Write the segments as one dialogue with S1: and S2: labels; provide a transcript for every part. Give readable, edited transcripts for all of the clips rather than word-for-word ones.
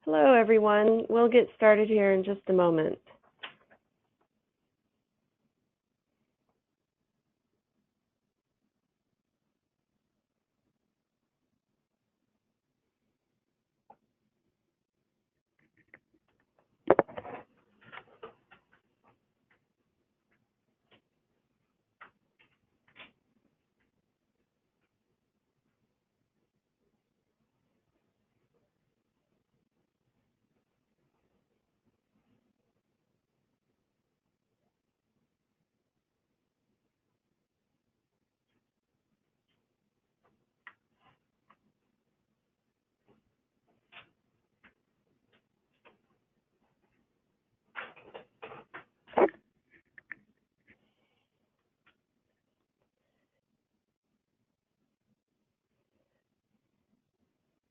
S1: Hello, everyone. We'll get started here in just a moment.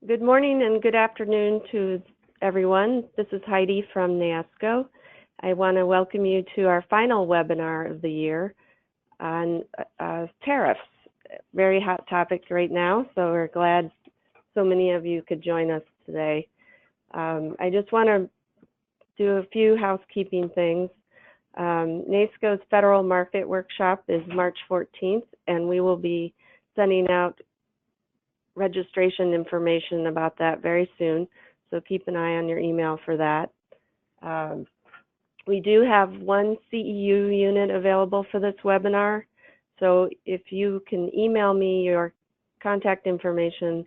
S1: Good morning and good afternoon to everyone. This is Heidi from NASCO. I want to welcome you to our final webinar of the year on tariffs. Very hot topic right now, so we're glad so many of you could join us today. I just want to do a few housekeeping things. NASCO's Federal Market Workshop is March 14th, and we will be sending out registration information about that very soon, so keep an eye on your email for that. We do have one CEU unit available for this webinar, so if you can email me your contact information,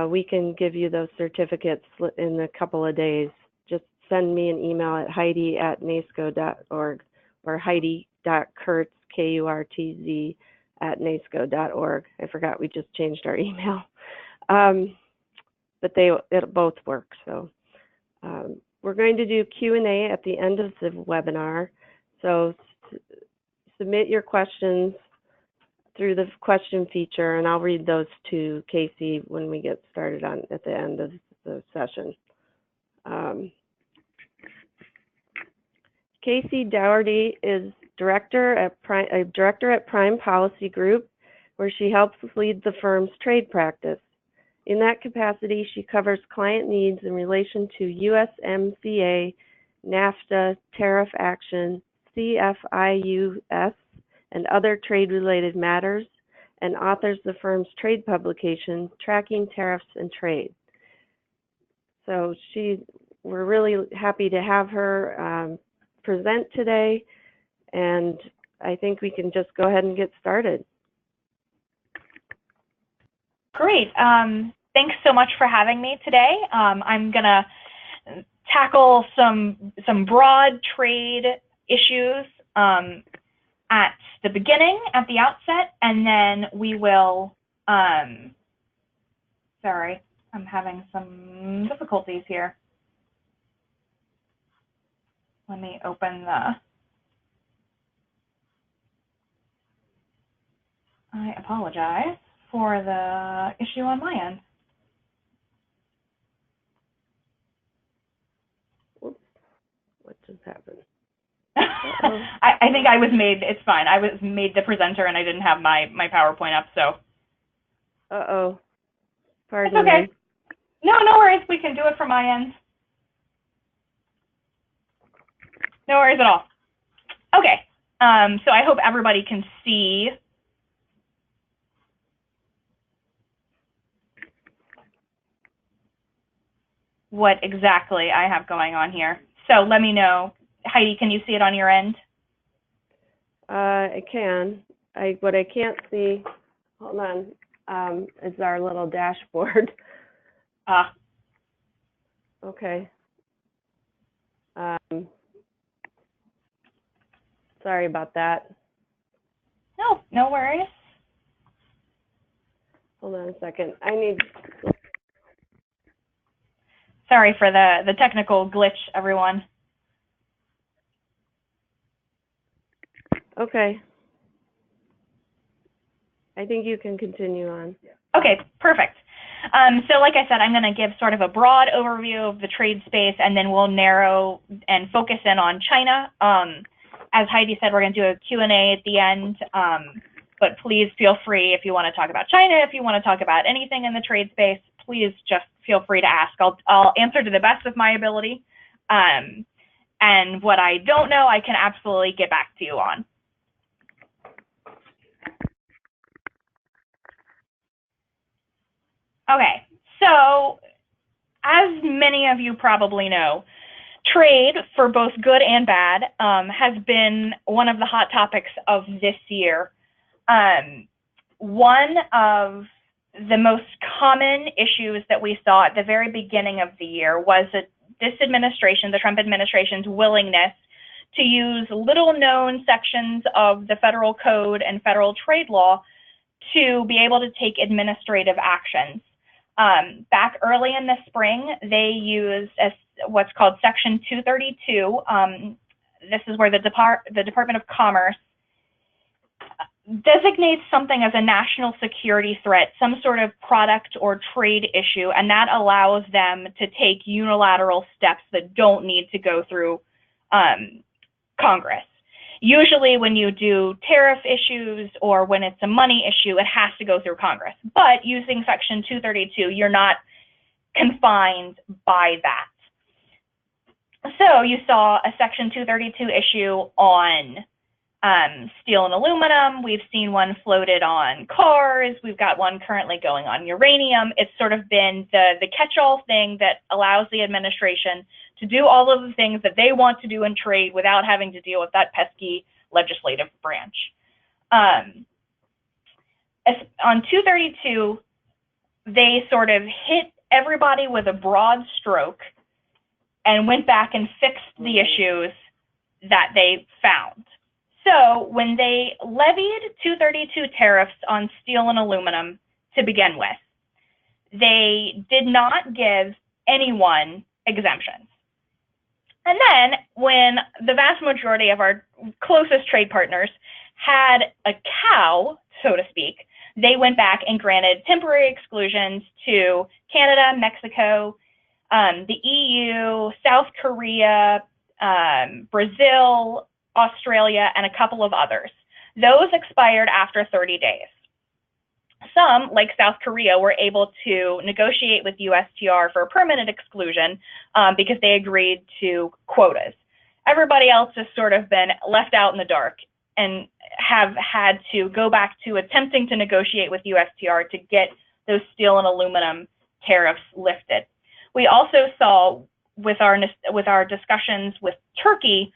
S1: we can give you those certificates in a couple of days. Just send me an email at heidi@nasco.org or heidi.kurtz, K-U-R-T-Z, @nasco.org. I forgot we just changed our email. But it both work. So we're going to do Q&A at the end of the webinar. So submit your questions through the question feature, and I'll read those to Casey when we get started at the end of the session. Casey Dougherty is director at Prime Policy Group, where she helps lead the firm's trade practice. In that capacity, she covers client needs in relation to USMCA, NAFTA, tariff action, CFIUS, and other trade-related matters, and authors the firm's trade publication, Tracking Tariffs and Trade. So we're really happy to have her present today, and I think we can just go ahead and get started.
S2: Great. Thanks so much for having me today. I'm going to tackle some broad trade issues at the beginning, at the outset, and then we will, sorry, I'm having some difficulties here. Let me open I apologize for the issue on my end.
S1: Whoops. What just happened?
S2: I think I was made, it's fine. I was made the presenter and I didn't have my PowerPoint up, so.
S1: Uh-oh. Pardon
S2: It's okay.
S1: me.
S2: No worries. We can do it from my end. No worries at all. Okay. So I hope everybody can see what exactly I have going on here. So let me know. Heidi, can you see it on your end?
S1: I can. What I can't see, hold on, is our little dashboard. Okay. Sorry about that.
S2: No worries.
S1: Hold on a second. I need.
S2: Sorry for the technical glitch, everyone.
S1: Okay. I think you can continue on.
S2: Okay, perfect. So like I said, I'm going to give sort of a broad overview of the trade space, and then we'll narrow and focus in on China. As Heidi said, we're going to do a Q&A at the end, but please feel free if you want to talk about China, if you want to talk about anything in the trade space, please just feel free to ask. I'll answer to the best of my ability. And what I don't know, I can absolutely get back to you on. Okay, so as many of you probably know, trade, for both good and bad, has been one of the hot topics of this year. One of the most common issues that we saw at the very beginning of the year was that this administration, the Trump administration's willingness to use little-known sections of the federal code and federal trade law to be able to take administrative actions. Back early in the spring, they used what's called Section 232. This is where the Department of Commerce designates something as a national security threat, some sort of product or trade issue, and that allows them to take unilateral steps that don't need to go through Congress. Usually when you do tariff issues or when it's a money issue, it has to go through Congress. But using Section 232, you're not confined by that. So you saw a Section 232 issue on steel and aluminum. We've seen one floated on cars. We've got one currently going on uranium. It's sort of been the catch-all thing that allows the administration to do all of the things that they want to do in trade without having to deal with that pesky legislative branch. On 232, they sort of hit everybody with a broad stroke and went back and fixed the issues that they found. So when they levied 232 tariffs on steel and aluminum to begin with, they did not give anyone exemptions. And then when the vast majority of our closest trade partners had a cow, so to speak, they went back and granted temporary exclusions to Canada, Mexico, the EU, South Korea, Brazil, Australia, and a couple of others. Those expired after 30 days. Some, like South Korea, were able to negotiate with USTR for a permanent exclusion because they agreed to quotas. Everybody else has sort of been left out in the dark and have had to go back to attempting to negotiate with USTR to get those steel and aluminum tariffs lifted. We also saw with our discussions with Turkey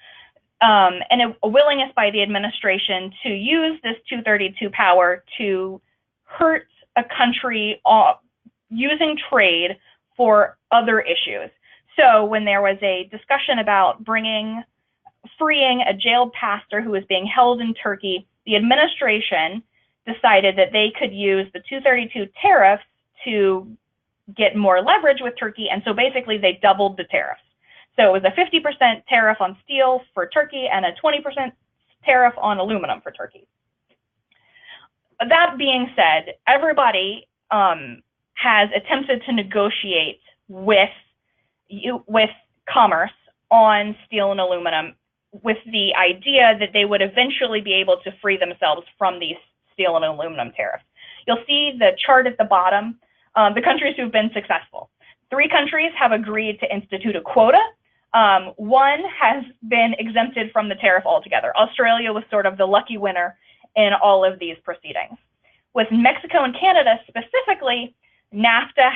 S2: and a willingness by the administration to use this 232 power to hurt a country using trade for other issues. So when there was a discussion about freeing a jailed pastor who was being held in Turkey, the administration decided that they could use the 232 tariffs to get more leverage with Turkey, and so basically they doubled the tariffs. So it was a 50% tariff on steel for Turkey and a 20% tariff on aluminum for Turkey. That being said, everybody has attempted to negotiate with commerce on steel and aluminum with the idea that they would eventually be able to free themselves from these steel and aluminum tariffs. You'll see the chart at the bottom, the countries who've been successful. 3 countries have agreed to institute a quota. One has been exempted from the tariff altogether. Australia was sort of the lucky winner in all of these proceedings. With Mexico and Canada specifically, NAFTA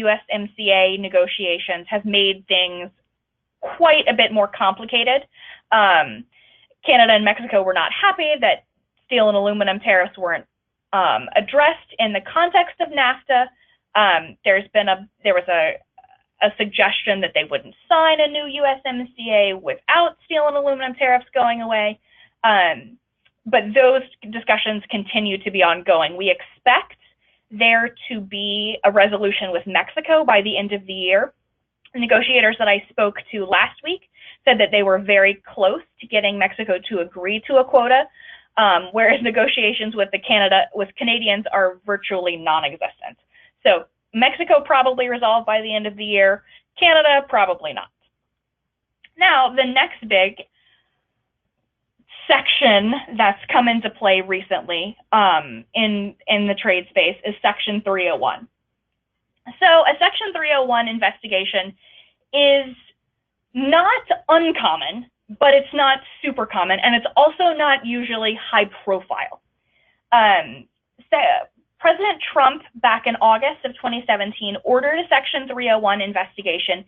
S2: USMCA negotiations have made things quite a bit more complicated. Canada and Mexico were not happy that steel and aluminum tariffs weren't addressed in the context of NAFTA. There was a suggestion that they wouldn't sign a new USMCA without steel and aluminum tariffs going away. But those discussions continue to be ongoing. We expect there to be a resolution with Mexico by the end of the year. Negotiators that I spoke to last week said that they were very close to getting Mexico to agree to a quota, whereas negotiations with Canadians are virtually non-existent. So Mexico probably resolved by the end of the year. Canada, probably not. Now, the next big section that's come into play recently in the trade space is Section 301. So a Section 301 investigation is not uncommon, but it's not super common, and it's also not usually high profile. So President Trump, back in August of 2017, ordered a Section 301 investigation.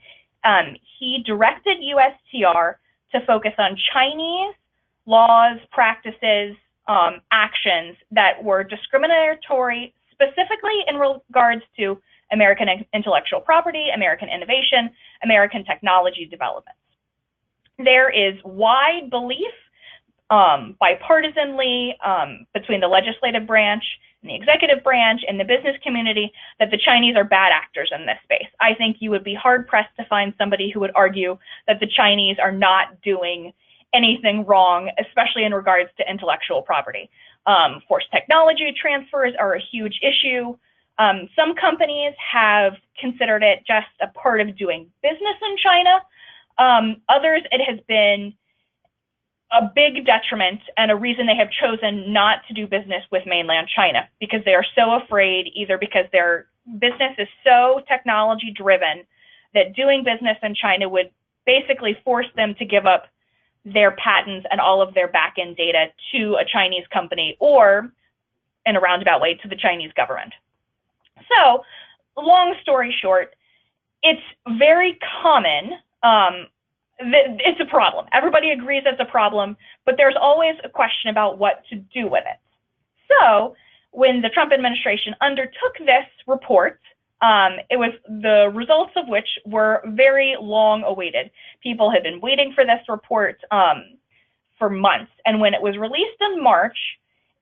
S2: He directed USTR to focus on Chinese laws, practices, actions that were discriminatory, specifically in regards to American intellectual property, American innovation, American technology developments. There is wide belief, bipartisanly, between the legislative branch and the executive branch and the business community, that the Chinese are bad actors in this space. I think you would be hard-pressed to find somebody who would argue that the Chinese are not doing anything wrong, especially in regards to intellectual property. Forced technology transfers are a huge issue. Some companies have considered it just a part of doing business in China. Others, it has been a big detriment and a reason they have chosen not to do business with mainland China, because they are so afraid, either because their business is so technology driven that doing business in China would basically force them to give up their patents and all of their back-end data to a Chinese company, or in a roundabout way to the Chinese government. So, long story short, it's very common. It's a problem. Everybody agrees it's a problem, but there's always a question about what to do with it. So, when the Trump administration undertook this report, it was the results of which were very long awaited. People had been waiting for this report for months, and when it was released in March,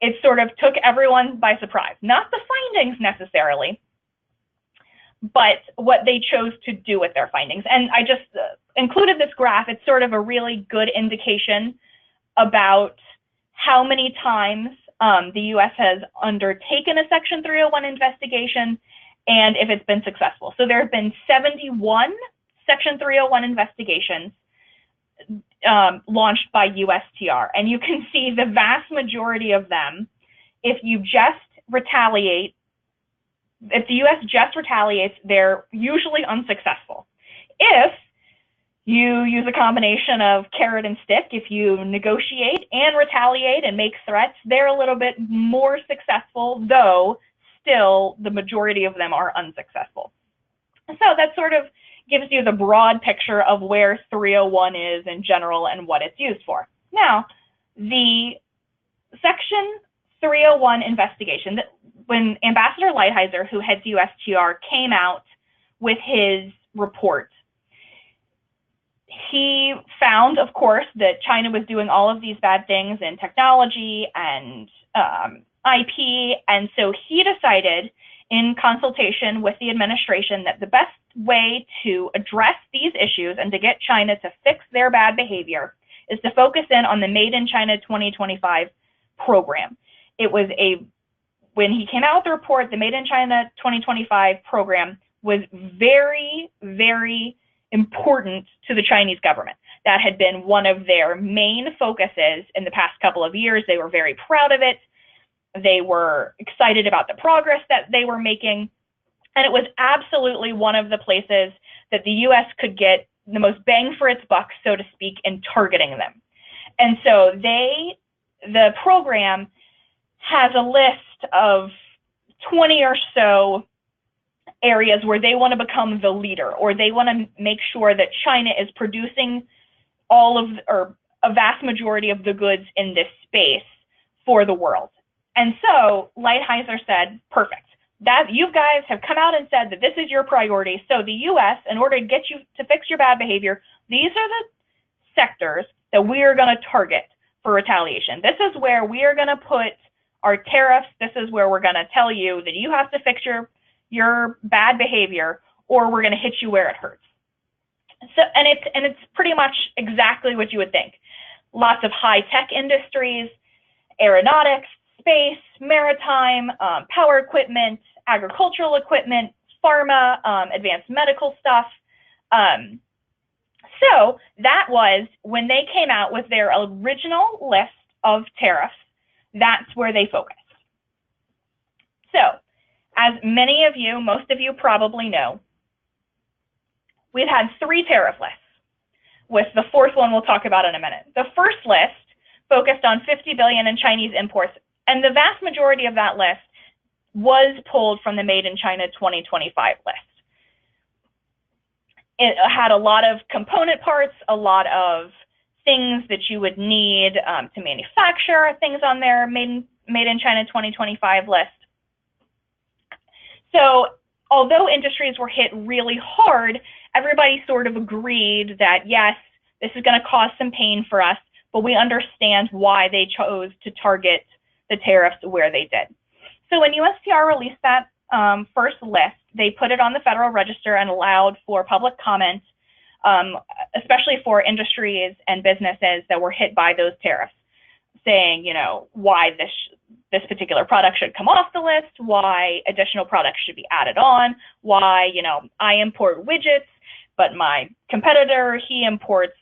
S2: it sort of took everyone by surprise. Not the findings necessarily, but what they chose to do with their findings. And I just included this graph. It's sort of a really good indication about how many times the U.S. has undertaken a Section 301 investigation and if it's been successful. So there have been 71 Section 301 investigations launched by USTR. And you can see the vast majority of them, if you just retaliate, if the U.S. just retaliates, they're usually unsuccessful. If you use a combination of carrot and stick, if you negotiate and retaliate and make threats, they're a little bit more successful, though still the majority of them are unsuccessful. So that sort of gives you the broad picture of where 301 is in general and what it's used for. Now, the Section 301 investigation, when Ambassador Lighthizer, who heads USTR, came out with his report, he found, of course, that China was doing all of these bad things in technology and IP, and so he decided, in consultation with the administration, that the best way to address these issues and to get China to fix their bad behavior is to focus in on the Made in China 2025 program. It was when he came out with the report, the Made in China 2025 program was very, very important to the Chinese government. That had been one of their main focuses in the past couple of years. They were very proud of it. They were excited about the progress that they were making. And it was absolutely one of the places that the U.S. could get the most bang for its buck, so to speak, in targeting them. And so the program has a list of 20 or so areas where they want to become the leader, or they want to make sure that China is producing or a vast majority of the goods in this space for the world. And so Lighthizer said, perfect. That you guys have come out and said that this is your priority. So the U.S., in order to get you to fix your bad behavior, these are the sectors that we are going to target for retaliation. This is where we are going to put our tariffs. This is where we're going to tell you that you have to fix your bad behavior, or we're going to hit you where it hurts. So, and it's pretty much exactly what you would think. Lots of high-tech industries, aeronautics, space, maritime, power equipment, agricultural equipment, pharma, advanced medical stuff. So that was when they came out with their original list of tariffs. That's where they focused. So As many of you, most of you probably know, we've had 3 tariff lists, with the 4th one we'll talk about in a minute. The first list focused on 50 billion in Chinese imports, and the vast majority of that list was pulled from the Made in China 2025 list. It had a lot of component parts, a lot of things that you would need to manufacture things on their Made in China 2025 list. So although industries were hit really hard, everybody sort of agreed that, yes, this is going to cause some pain for us, but we understand why they chose to target the tariffs where they did. So when USTR released that first list, they put it on the Federal Register and allowed for public comment, especially for industries and businesses that were hit by those tariffs, saying, why this particular product should come off the list, why additional products should be added on, why, I import widgets, but my competitor, he imports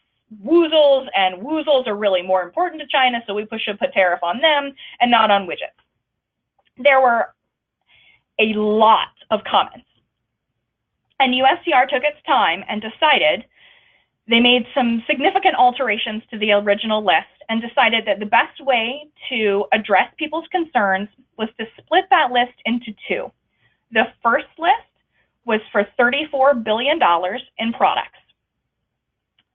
S2: woozles, and woozles are really more important to China, so we should put tariff on them and not on widgets. There were a lot of comments, and USTR took its time and decided they made some significant alterations to the original list and decided that the best way to address people's concerns was to split that list into 2. The first list was for $34 billion in products.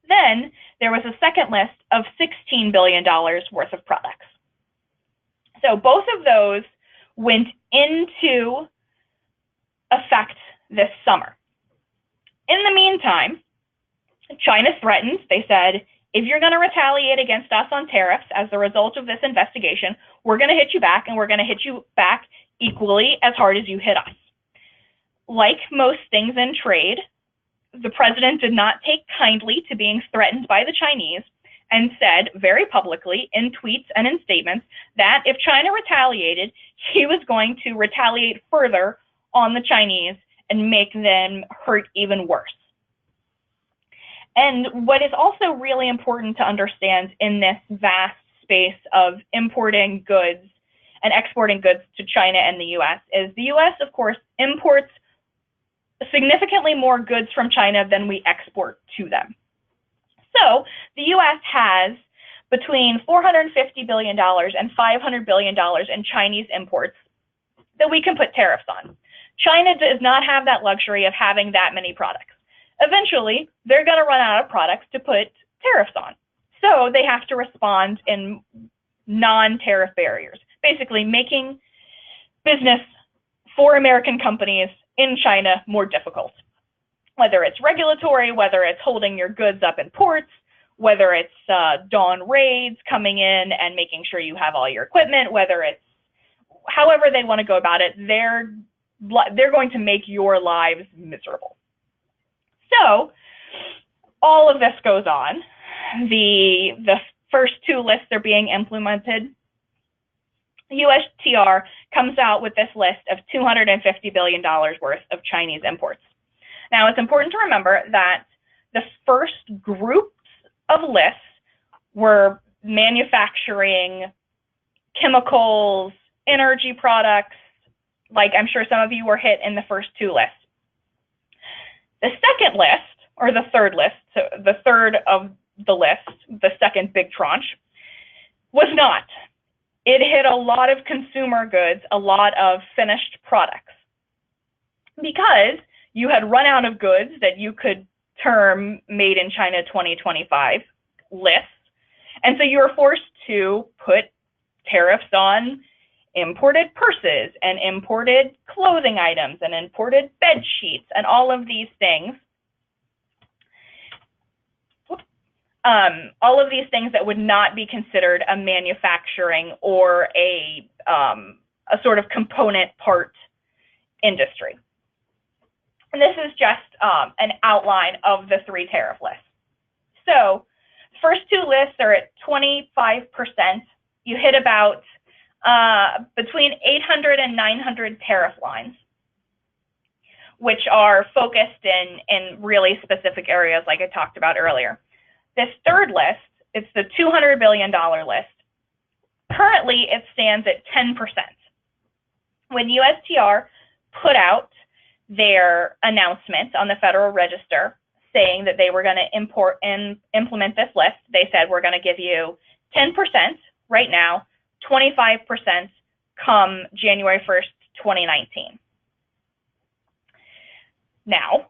S2: Then there was a second list of $16 billion worth of products. So both of those went into effect this summer. In the meantime, China threatened, they said, if you're going to retaliate against us on tariffs as a result of this investigation, we're going to hit you back, and we're going to hit you back equally as hard as you hit us. Like most things in trade, the president did not take kindly to being threatened by the Chinese and said very publicly in tweets and in statements that if China retaliated, he was going to retaliate further on the Chinese and make them hurt even worse. And what is also really important to understand in this vast space of importing goods and exporting goods to China and the US is the US, of course, imports significantly more goods from China than we export to them. So the US has between $450 billion and $500 billion in Chinese imports that we can put tariffs on. China does not have that luxury of having that many products. Eventually, they're going to run out of products to put tariffs on. So they have to respond in non-tariff barriers, basically making business for American companies in China more difficult. Whether it's regulatory, whether it's holding your goods up in ports, whether it's dawn raids coming in and making sure you have all your equipment, whether it's however they want to go about it, they're going to make your lives miserable. So all of this goes on. The first 2 lists are being implemented. USTR comes out with this list of $250 billion worth of Chinese imports. Now, it's important to remember that the first groups of lists were manufacturing, chemicals, energy products, like I'm sure some of you were hit in the first 2 lists. The second list, or the third list, so the third of the list, the second big tranche, was not. It hit a lot of consumer goods, a lot of finished products, because you had run out of goods that you could term Made in China 2025 lists, and so you were forced to put tariffs on imported purses and imported clothing items and imported bed sheets and all of these things. All of these things that would not be considered a manufacturing or a sort of component part industry. And this is just an outline of the 3 tariff lists. So the first 2 lists are at 25%. You hit about between 800 and 900 tariff lines, which are focused in really specific areas like I talked about earlier. This third list, it's the $200 billion list. Currently, it stands at 10%. When USTR put out their announcement on the Federal Register saying that they were going to implement this list. They said, we're going to give you 10% right now, 25% come January 1st, 2019. Now,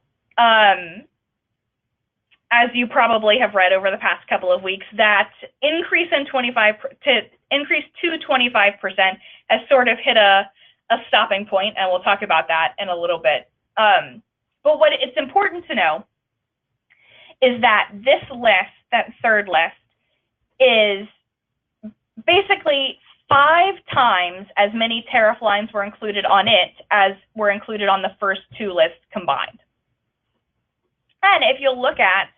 S2: as you probably have read over the past couple of weeks, that increase to 25% has sort of hit a stopping point, and we'll talk about that in a little bit. But what it's important to know is that this list, that third list, is basically 5 times as many tariff lines were included on it as were included on the first 2 lists combined. And if you look at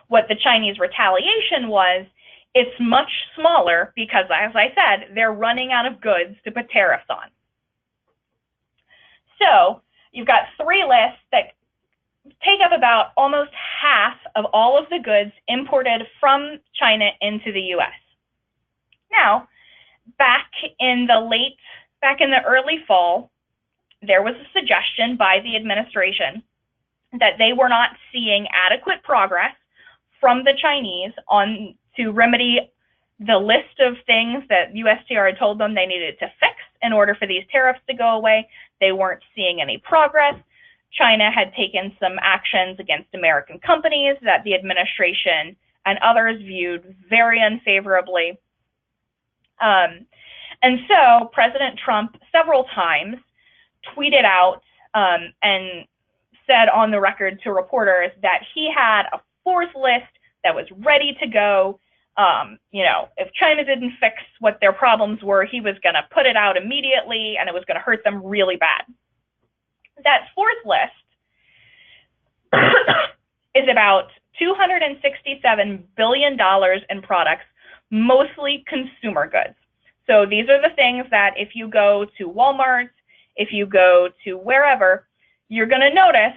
S2: what the Chinese retaliation was, it's much smaller because, as I said, they're running out of goods to put tariffs on. So you've got 3 lists that take up about almost half of all of the goods imported from China into the U.S. Now, back in the early fall, there was a suggestion by the administration that they were not seeing adequate progress from the Chinese to remedy the list of things that USTR had told them they needed to fix in order for these tariffs to go away. They weren't seeing any progress. China had taken some actions against American companies that the administration and others viewed very unfavorably. And so President Trump several times tweeted out and said on the record to reporters that he had a 4th list that was ready to go. If China didn't fix what their problems were, he was going to put it out immediately, and it was going to hurt them really bad. That 4th list is about $267 billion in products, mostly consumer goods. So these are the things that if you go to Walmart, if you go to wherever, you're going to notice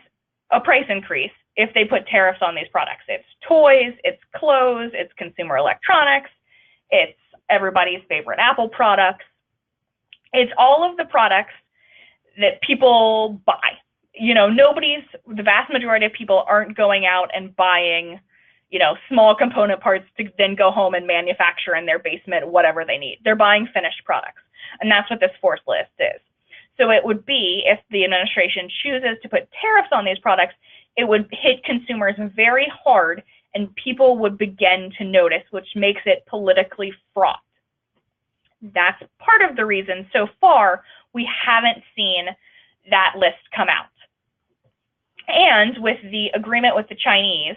S2: a price increase if they put tariffs on these products. It's toys, it's clothes, it's consumer electronics, it's everybody's favorite Apple products. It's all of the products that people buy. The vast majority of people aren't going out and buying, small component parts to then go home and manufacture in their basement whatever they need. They're buying finished products. And that's what this 4th list is. So it would be, if the administration chooses to put tariffs on these products, it would hit consumers very hard and people would begin to notice, which makes it politically fraught. That's part of the reason so far we haven't seen that list come out. And with the agreement with the Chinese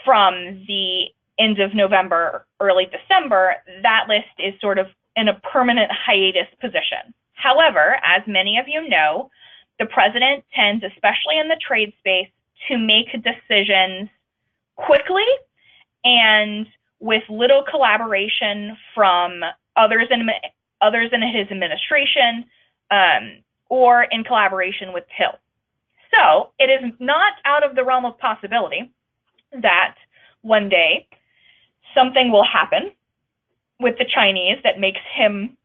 S2: from the end of November, early December, that list is sort of in a permanent hiatus position. However, as many of you know, the president tends, especially in the trade space, to make decisions quickly and with little collaboration from others in his administration or in collaboration with Hill. So it is not out of the realm of possibility that one day something will happen with the Chinese that makes him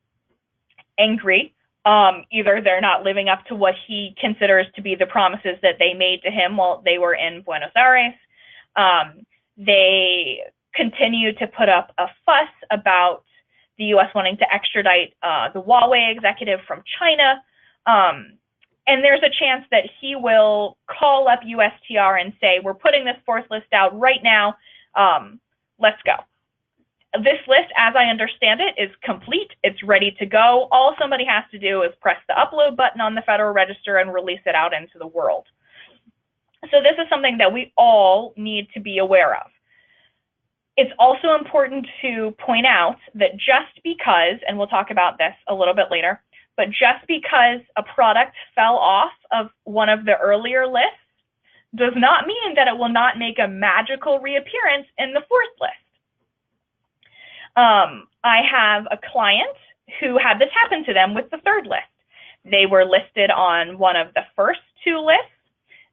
S2: angry. Either they're not living up to what he considers to be the promises that they made to him while they were in Buenos Aires. They continue to put up a fuss about the U.S. wanting to extradite the Huawei executive from China. And there's a chance that he will call up USTR and say, we're putting this 4th list out right now. Let's go. This list, as I understand it, is complete. It's ready to go. All somebody has to do is press the upload button on the Federal Register and release it out into the world. So this is something that we all need to be aware of. It's also important to point out that just because, and we'll talk about this a little bit later, but just because a product fell off of one of the earlier lists does not mean that it will not make a magical reappearance in the 4th list. I have a client who had this happen to them with the 3rd list. They were listed on one of the first 2 lists.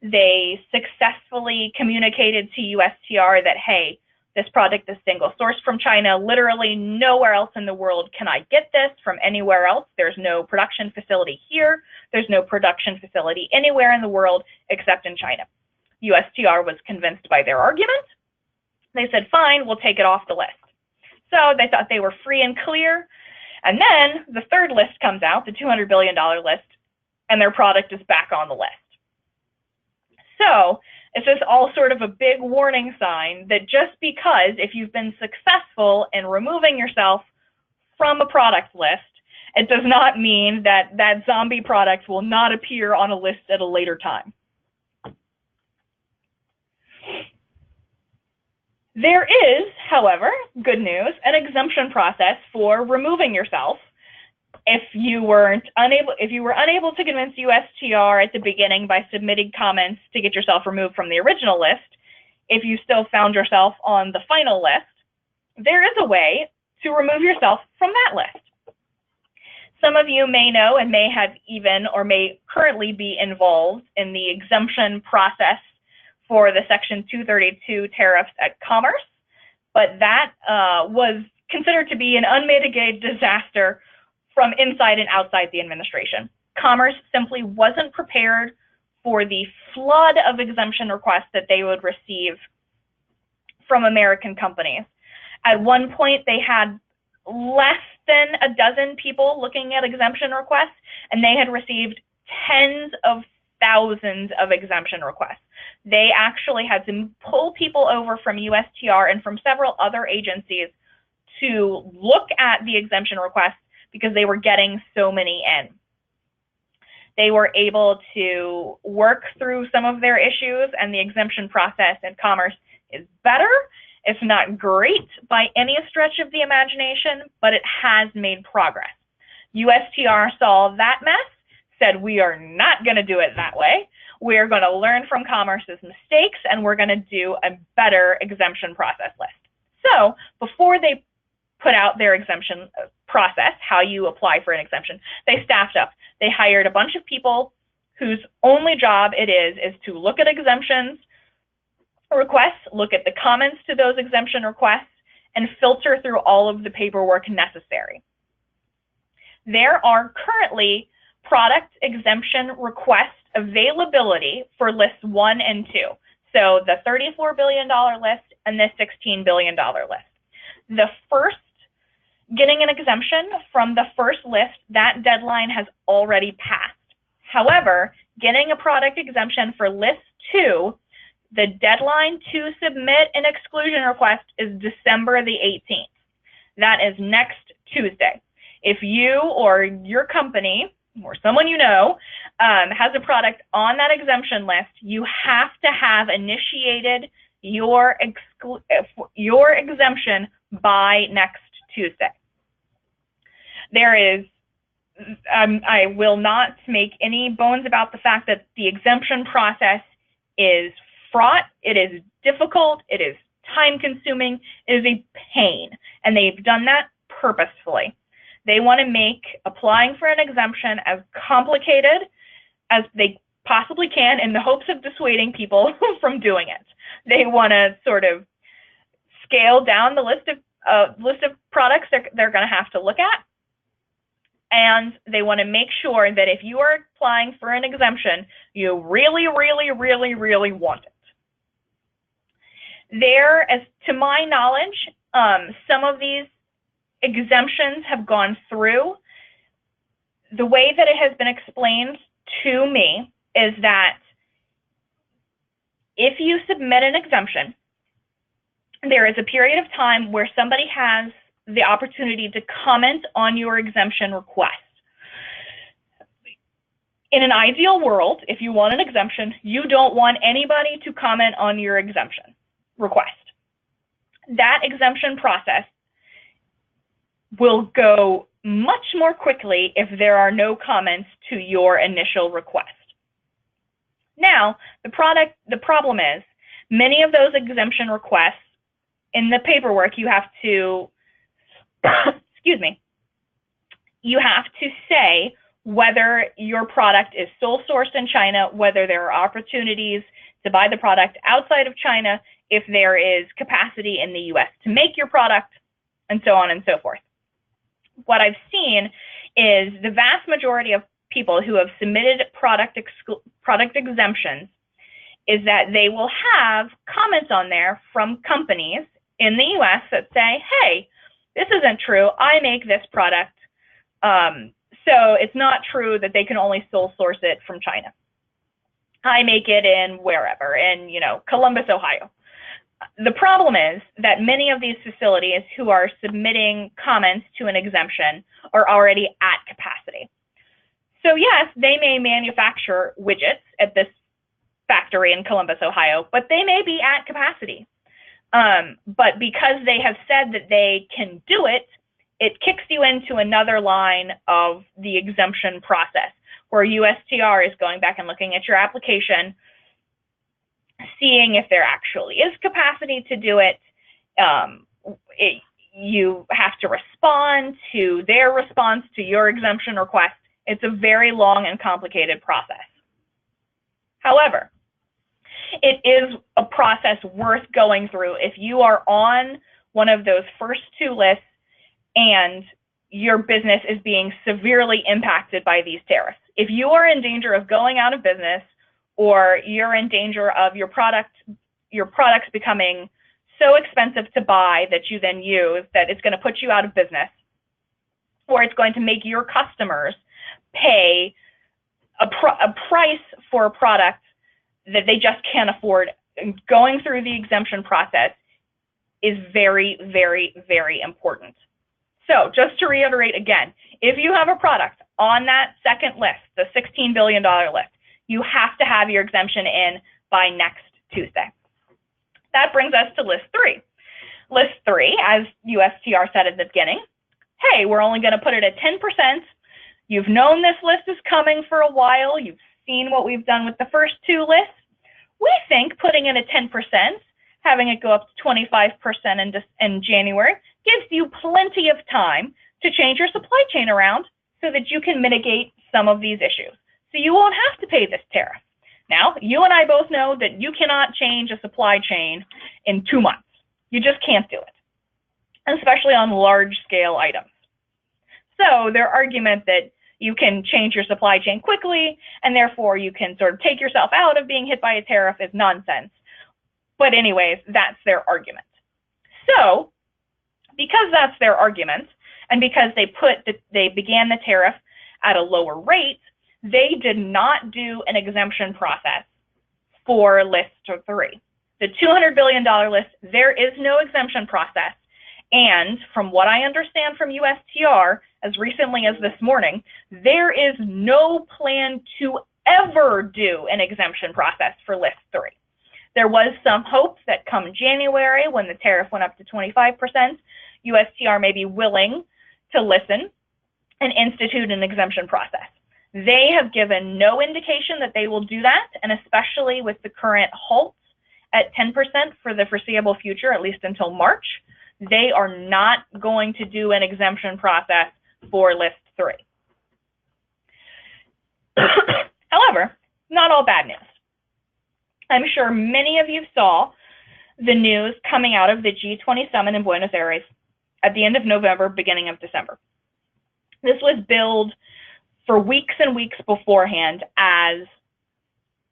S2: They successfully communicated to USTR that, hey, This product is single sourced from China. Literally nowhere else in the world can I get this from anywhere else. There's no production facility here. There's no production facility anywhere in the world except in China. USTR was convinced by their argument. They said, fine, we'll take it off the list. So they thought they were free and clear. And then the third list comes out, the $200 billion list, and their product is back on the list. So it's just all sort of a big warning sign that just because if you've been successful in removing yourself from a product list, it does not mean that that zombie product will not appear on a list at a later time. There is, however, good news, an exemption process for removing yourself. If you were unable to convince USTR at the beginning by submitting comments to get yourself removed from the original list, if you still found yourself on the final list, there is a way to remove yourself from that list. Some of you may know and may have even or may currently be involved in the exemption process for the Section 232 tariffs at Commerce, but that was considered to be an unmitigated disaster from inside and outside the administration. Commerce simply wasn't prepared for the flood of exemption requests that they would receive from American companies. At one point, they had less than a dozen people looking at exemption requests, and they had received tens of thousands of exemption requests. They actually had to pull people over from USTR and from several other agencies to look at the exemption requests because they were getting so many in. They were able to work through some of their issues, and the exemption process in Commerce is better. It's not great by any stretch of the imagination, but it has made progress. USTR saw that mess, said we are not going to do it that way. We're going to learn from Commerce's mistakes, and we're going to do a better exemption process list. So before they put out their exemption process, how you apply for an exemption, they staffed up. They hired a bunch of people whose only job it is to look at exemptions requests, look at the comments to those exemption requests, and filter through all of the paperwork necessary. There are currently product exemption request availability for lists 1 and 2. So the $34 billion list and the $16 billion list. The first, getting an exemption from the first list, that deadline has already passed. However, getting a product exemption for list 2, the deadline to submit an exclusion request is December the 18th. That is next Tuesday. If you or your company or someone you know has a product on that exemption list, you have to have initiated your exemption by next Tuesday. There is, I will not make any bones about the fact that the exemption process is fraught, it is difficult, it is time-consuming, it is a pain, and they've done that purposefully. They want to make applying for an exemption as complicated as they possibly can in the hopes of dissuading people from doing it. They want to sort of scale down the list of products they're going to have to look at, and they want to make sure that if you are applying for an exemption, you really, really, really, really want it. There, as to my knowledge, some of these exemptions have gone through. The way that it has been explained to me is that if you submit an exemption, there is a period of time where somebody has the opportunity to comment on your exemption request. In an ideal world, if you want an exemption, you don't want anybody to comment on your exemption request. That exemption process will go much more quickly if there are no comments to your initial request. Now, the problem is many of those exemption requests in the paperwork you have to, excuse me, you have to say whether your product is sole sourced in China, whether there are opportunities to buy the product outside of China if there is capacity in the US to make your product, and so on and so forth. What I've seen is the vast majority of people who have submitted product exemptions is that they will have comments on there from companies in the US that say, hey, this isn't true, I make this product, so it's not true that they can only sole source it from China. I make it in wherever, in Columbus, Ohio. The problem is that many of these facilities who are submitting comments to an exemption are already at capacity. So yes, they may manufacture widgets at this factory in Columbus, Ohio, but they may be at capacity. But because they have said that they can do it, it kicks you into another line of the exemption process, where USTR is going back and looking at your application, seeing if there actually is capacity to do it. You have to respond to their response to your exemption request. It's a very long and complicated process. However, it is a process worth going through if you are on one of those first two lists and your business is being severely impacted by these tariffs. If you are in danger of going out of business, or you're in danger of your products becoming so expensive to buy that you then use that it's going to put you out of business, or it's going to make your customers pay a price for a product that they just can't afford, going through the exemption process is very, very, very important. So just to reiterate again, if you have a product on that second list, the $16 billion list, you have to have your exemption in by next Tuesday. That brings us to list 3. List 3, as USTR said at the beginning, hey, we're only going to put it at 10%. You've known this list is coming for a while. You've seen what we've done with the first two lists. We think putting in a 10%, having it go up to 25% in January, gives you plenty of time to change your supply chain around so that you can mitigate some of these issues. So you won't have to pay this tariff. Now, you and I both know that you cannot change a supply chain in 2 months. You just can't do it, especially on large-scale items. So their argument that you can change your supply chain quickly and therefore you can sort of take yourself out of being hit by a tariff is nonsense. But anyways, that's their argument. So because that's their argument, and because they began the tariff at a lower rate, they did not do an exemption process for list 3. The $200 billion list, there is no exemption process. And from what I understand from USTR, as recently as this morning, there is no plan to ever do an exemption process for list 3. There was some hope that come January, when the tariff went up to 25%, USTR may be willing to listen and institute an exemption process. They have given no indication that they will do that, and especially with the current halt at 10% for the foreseeable future, at least until March, they are not going to do an exemption process for list 3. However, not all bad news. I'm sure many of you saw the news coming out of the G20 summit in Buenos Aires at the end of November, beginning of December. This was billed for weeks and weeks beforehand as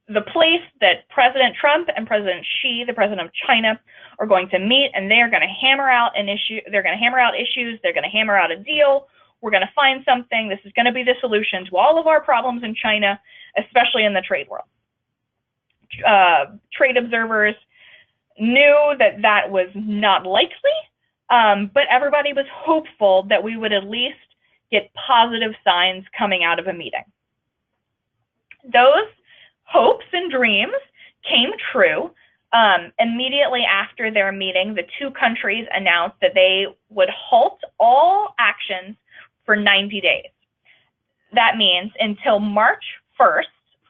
S2: the place that President Trump and President Xi, the president of China, are going to meet, and they are going to hammer out an issue. They're going to hammer out issues. They're going to hammer out a deal. We're going to find something. This is going to be the solution to all of our problems in China, especially in the trade world. Trade observers knew that that was not likely, but everybody was hopeful that we would at least get positive signs coming out of a meeting. Those hopes and dreams came true. Immediately after their meeting, the two countries announced that they would halt all actions for 90 days. That means until March 1st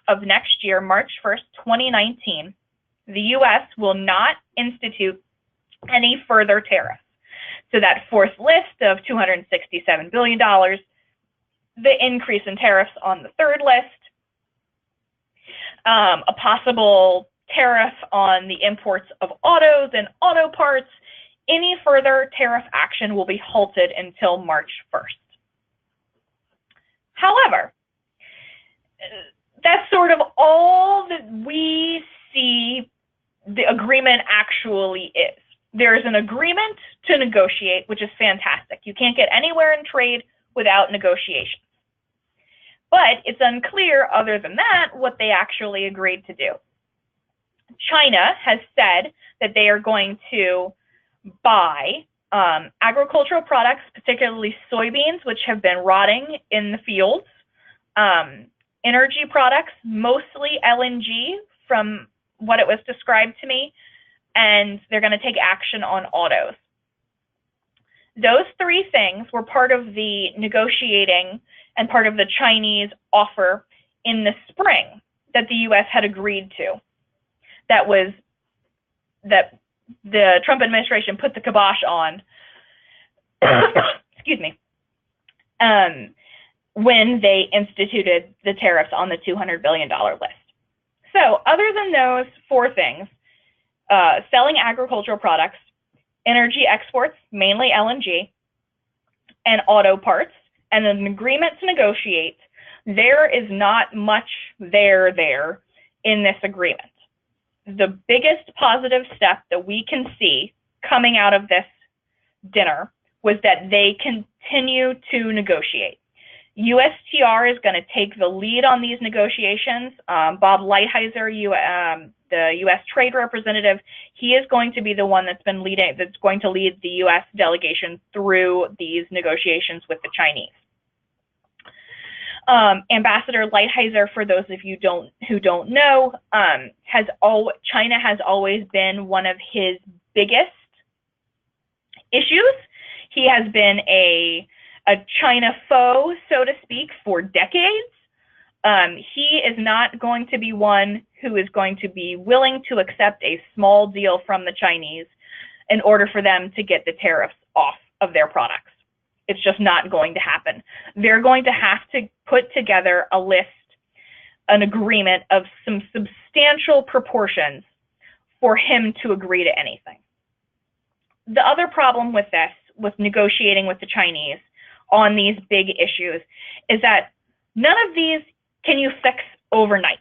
S2: of next year, March 1st, 2019, the U.S. will not institute any further tariffs. So that fourth list of $267 billion, the increase in tariffs on the third list, a possible tariff on the imports of autos and auto parts. Any further tariff action will be halted until March 1st. However, that's sort of all that we see the agreement actually is. There is an agreement to negotiate, which is fantastic. You can't get anywhere in trade without negotiations. But it's unclear, other than that, what they actually agreed to do. China has said that they are going to buy agricultural products, particularly soybeans, which have been rotting in the fields, energy products, mostly LNG from what it was described to me, and they're going to take action on autos. Those three things were part of the negotiating and part of the Chinese offer in the spring that the U.S. had agreed to. That the Trump administration put the kibosh on, excuse me, when they instituted the tariffs on the $200 billion list. So other than those four things, selling agricultural products, energy exports, mainly LNG, and auto parts, and an agreement to negotiate, there is not much there in this agreement. The biggest positive step that we can see coming out of this dinner was that they continue to negotiate. USTR is going to take the lead on these negotiations. Bob Lighthizer, the U.S. Trade Representative, he is going to be the one that's going to lead the U.S. delegation through these negotiations with the Chinese. Ambassador Lighthizer, for those of you who don't know, China has always been one of his biggest issues. He has been a China foe, so to speak, for decades. He is not going to be one who is going to be willing to accept a small deal from the Chinese in order for them to get the tariffs off of their products. It's just not going to happen. They're going to have to put together a list, an agreement of some substantial proportions for him to agree to anything. The other problem with this, with negotiating with the Chinese on these big issues, is that none of these can you fix overnight.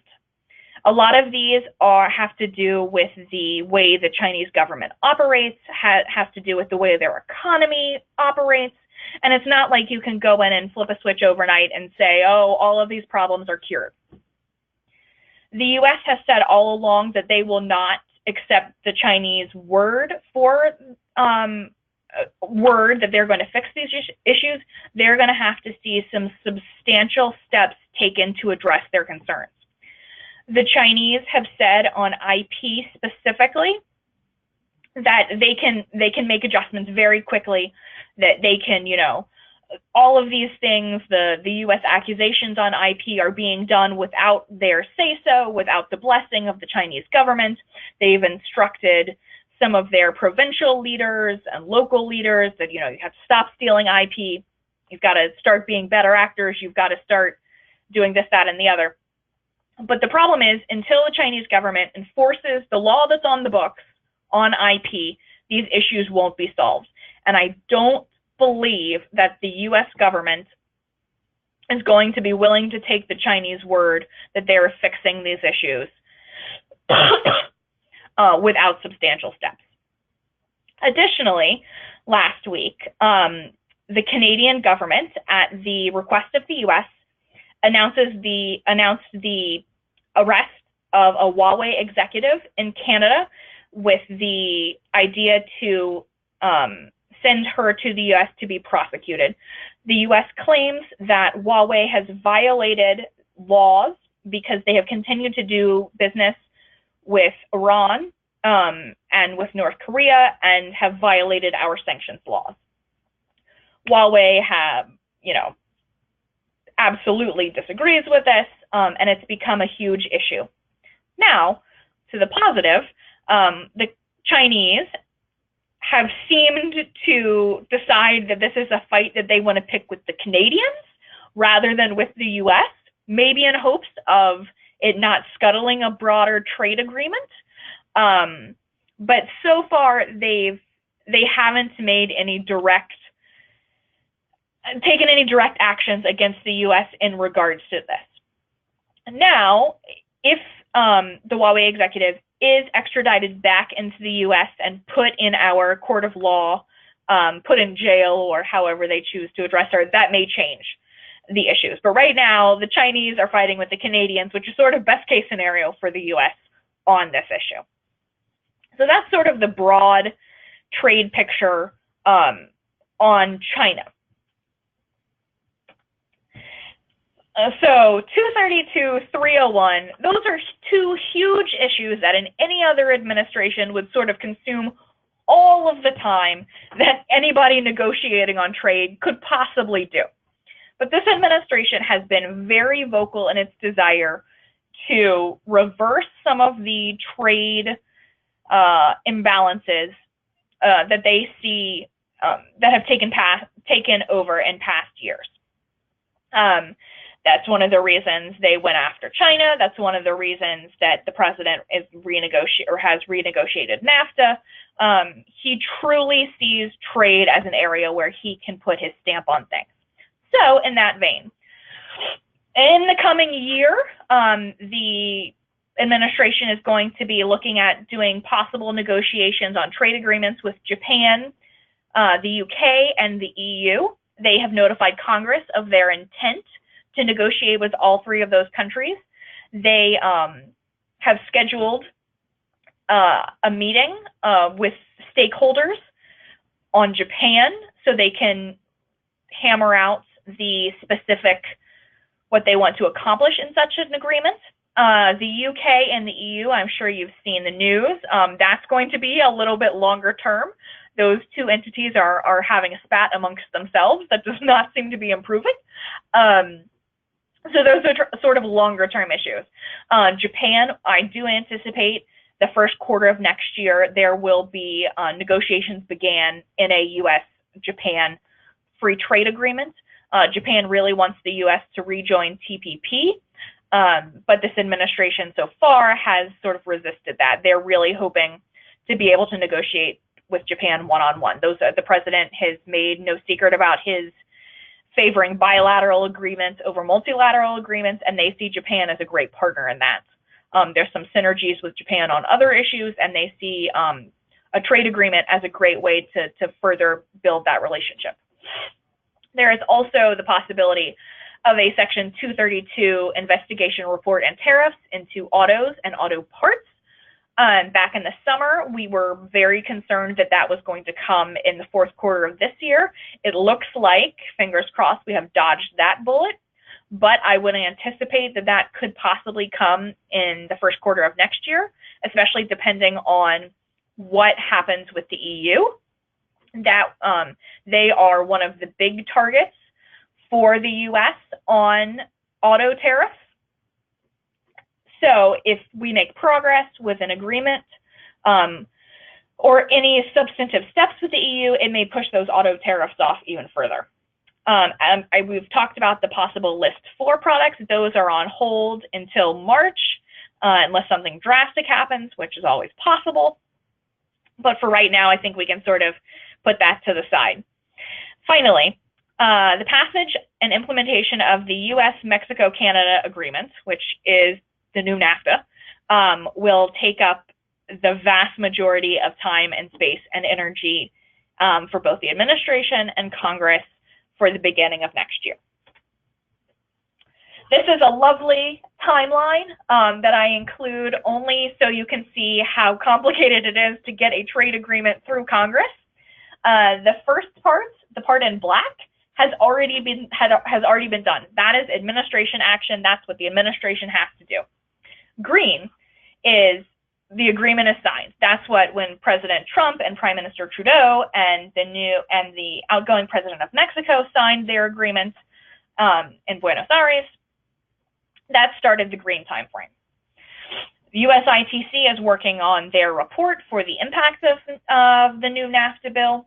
S2: A lot of these have to do with the way the Chinese government operates, has to do with the way their economy operates, and it's not like you can go in and flip a switch overnight and say, oh, all of these problems are cured. The U.S. has said all along that they will not accept the Chinese word that they're going to fix these issues. They're going to have to see some substantial steps taken to address their concerns. The Chinese have said on IP specifically that they can make adjustments very quickly, that they can, all of these things, the U.S. accusations on IP are being done without their say-so, without the blessing of the Chinese government. They've instructed some of their provincial leaders and local leaders that, you have to stop stealing IP. You've got to start being better actors. You've got to start doing this, that, and the other. But the problem is, until the Chinese government enforces the law that's on the books on IP, these issues won't be solved. And I don't believe that the U.S. government is going to be willing to take the Chinese word that they're fixing these issues without substantial steps. Additionally, last week, the Canadian government, at the request of the U.S., announced the arrest of a Huawei executive in Canada with the idea to send her to the U.S. to be prosecuted. The U.S. claims that Huawei has violated laws because they have continued to do business with Iran and with North Korea and have violated our sanctions laws. Huawei absolutely disagrees with this, and it's become a huge issue. Now, to the positive, the Chinese have seemed to decide that this is a fight that they want to pick with the Canadians rather than with the U.S., maybe in hopes of it not scuttling a broader trade agreement. But so far, they haven't made any taken any direct actions against the U.S. in regards to this. Now, if the Huawei executive is extradited back into the U.S. and put in our court of law, put in jail, or however they choose to address her, that may change the issues. But right now, the Chinese are fighting with the Canadians, which is sort of best case scenario for the U.S. on this issue. So that's sort of the broad trade picture on China. So 232, 301, those are two huge issues that in any other administration would sort of consume all of the time that anybody negotiating on trade could possibly do. But this administration has been very vocal in its desire to reverse some of the trade imbalances that they see that have taken over in past years. That's one of the reasons they went after China. That's one of the reasons that the president is has renegotiated NAFTA. He truly sees trade as an area where he can put his stamp on things. So, in that vein, in the coming year, the administration is going to be looking at doing possible negotiations on trade agreements with Japan, the UK, and the EU. They have notified Congress of their intent to negotiate with all three of those countries. They have scheduled a meeting with stakeholders on Japan so they can hammer out the specific what they want to accomplish in such an agreement. The UK and the EU, I'm sure you've seen the news. That's going to be a little bit longer term. Those two entities are having a spat amongst themselves that does not seem to be improving. So those are sort of longer term issues. Japan, I do anticipate the first quarter of next year, there will be negotiations began in a U.S.-Japan free trade agreement. Japan really wants the U.S. to rejoin TPP, but this administration so far has sort of resisted that. They're really hoping to be able to negotiate with Japan one-on-one. The president has made no secret about his favoring bilateral agreements over multilateral agreements, and they see Japan as a great partner in that. There's some synergies with Japan on other issues, and they see a trade agreement as a great way to further build that relationship. There is also the possibility of a Section 232 investigation report and tariffs into autos and auto parts. Back in the summer, we were very concerned that that was going to come in the fourth quarter of this year. It looks like, fingers crossed, we have dodged that bullet, but I would anticipate that that could possibly come in the first quarter of next year, especially depending on what happens with the EU. That they are one of the big targets for the U.S. on auto tariffs. So if we make progress with an agreement or any substantive steps with the EU, it may push those auto tariffs off even further. We've talked about the possible list 4 products. Those are on hold until March, unless something drastic happens, which is always possible. But for right now, I think we can sort of put that to the side. Finally, the passage and implementation of the U.S.-Mexico-Canada agreement, which is the new NAFTA, will take up the vast majority of time and space and energy for both the administration and Congress for the beginning of next year. This is a lovely timeline that I include only so you can see how complicated it is to get a trade agreement through Congress. The first part, the part in black, has already been done. That is administration action. That's what the administration has to do. Green is the agreement is signed. That's what when President Trump and Prime Minister Trudeau and the outgoing president of Mexico signed their agreement in Buenos Aires. That started the green time frame. The USITC is working on their report for the impacts of the new NAFTA bill.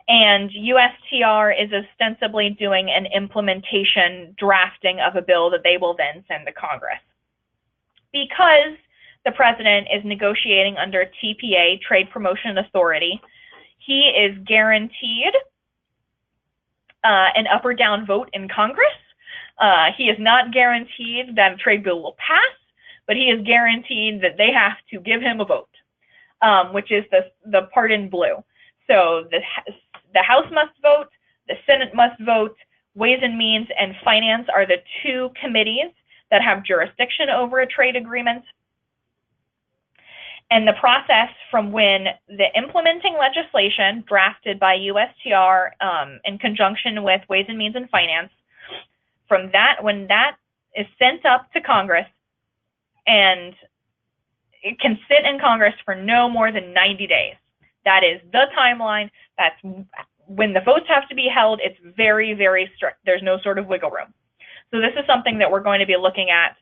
S2: And USTR is ostensibly doing an implementation drafting of a bill that they will then send to Congress. Because the president is negotiating under TPA, Trade Promotion Authority, he is guaranteed an up or down vote in Congress. He is not guaranteed that a trade bill will pass, but he is guaranteed that they have to give him a vote, which is the part in blue. So the House must vote, the Senate must vote, Ways and Means and Finance are the two committees that have jurisdiction over a trade agreement. And the process from when the implementing legislation drafted by USTR in conjunction with Ways and Means and Finance, from that, when that is sent up to Congress, and it can sit in Congress for no more than 90 days. That is the timeline. That's when the votes have to be held. It's very, very strict. There's no sort of wiggle room. So this is something that we're going to be looking at